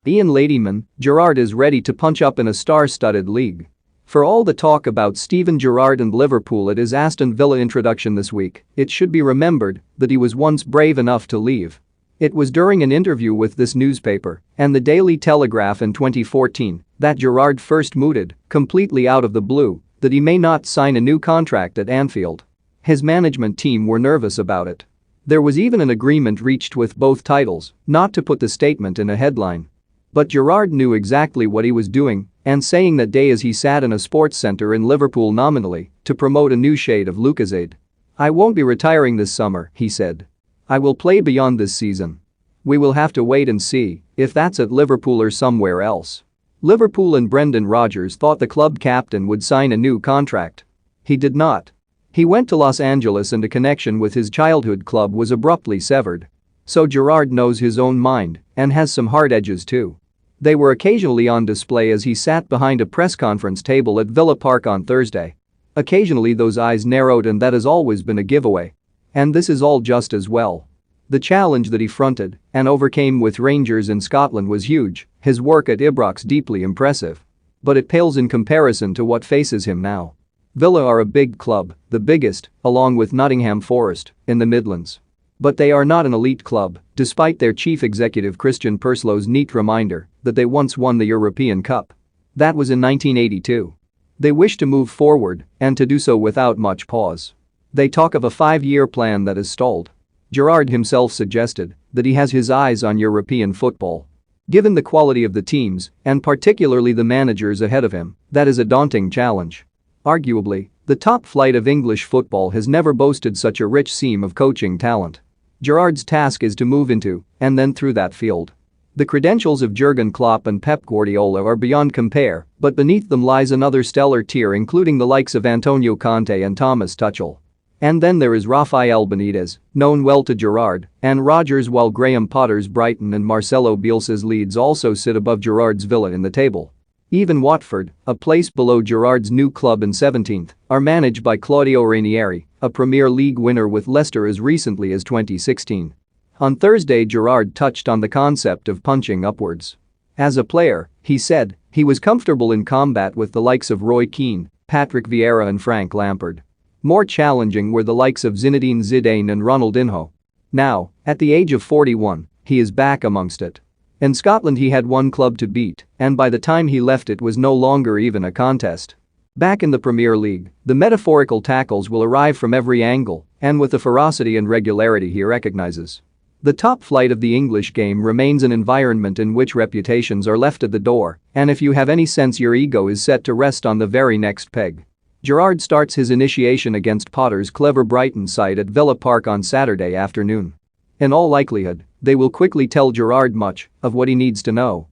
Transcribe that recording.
Ian LADYMAN, Gerrard is ready to punch up in a star-studded league. For all the talk about Steven Gerrard and Liverpool at his Aston Villa introduction this week, it should be remembered that he was once brave enough to leave. It was during an interview with this newspaper and the Daily Telegraph in 2014 that Gerrard first mooted, completely out of the blue, that he may not sign a new contract at Anfield. His management team were nervous about it. There was even an agreement reached with both titles not to put the statement in a headline. But Gerrard knew exactly what he was doing and saying that day as he sat in a sports centre in Liverpool nominally to promote a new shade of Lucozade. "I won't be retiring this summer," he said. "I will play beyond this season. We will have to wait and see if that's at Liverpool or somewhere else." Liverpool and Brendan Rodgers thought the club captain would sign a new contract. He did not. He went to Los Angeles and a connection with his childhood club was abruptly severed. So Gerrard knows his own mind and has some hard edges too. They were occasionally on display as he sat behind a press conference table at Villa Park on Thursday. Occasionally those eyes narrowed, and that has always been a giveaway. And this is all just as well. The challenge that he fronted and overcame with Rangers in Scotland was huge, his work at Ibrox deeply impressive. But it pales in comparison to what faces him now. Villa are a big club, the biggest, along with Nottingham Forest, in the Midlands. But they are not an elite club, despite their chief executive Christian Perslow's neat reminder that they once won the European Cup. That was in 1982. They wish to move forward and to do so without much pause. They talk of a 5-year plan that has stalled. Gerrard himself suggested that he has his eyes on European football. Given the quality of the teams, and particularly the managers ahead of him, that is a daunting challenge. Arguably, the top flight of English football has never boasted such a rich seam of coaching talent. Gerrard's task is to move into and then through that field. The credentials of Jurgen Klopp and Pep Guardiola are beyond compare, but beneath them lies another stellar tier including the likes of Antonio Conte and Thomas Tuchel. And then there is Rafael Benitez, known well to Gerrard and Rodgers, while Graham Potter's Brighton and Marcelo Bielsa's Leeds also sit above Gerrard's Villa in the table. Even Watford, a place below Gerrard's new club in 17th, are managed by Claudio Ranieri, a Premier League winner with Leicester as recently as 2016. On Thursday, Gerrard touched on the concept of punching upwards. As a player, he said, he was comfortable in combat with the likes of Roy Keane, Patrick Vieira and Frank Lampard. More challenging were the likes of Zinedine Zidane and Ronaldinho. Now, at the age of 41, he is back amongst it. In Scotland he had one club to beat, and by the time he left it was no longer even a contest. Back in the Premier League, the metaphorical tackles will arrive from every angle and with the ferocity and regularity he recognizes. The top flight of the English game remains an environment in which reputations are left at the door, and if you have any sense your ego is set to rest on the very next peg. Gerrard starts his initiation against Potter's clever Brighton side at Villa Park on Saturday afternoon. In all likelihood, they will quickly tell Gerrard much of what he needs to know.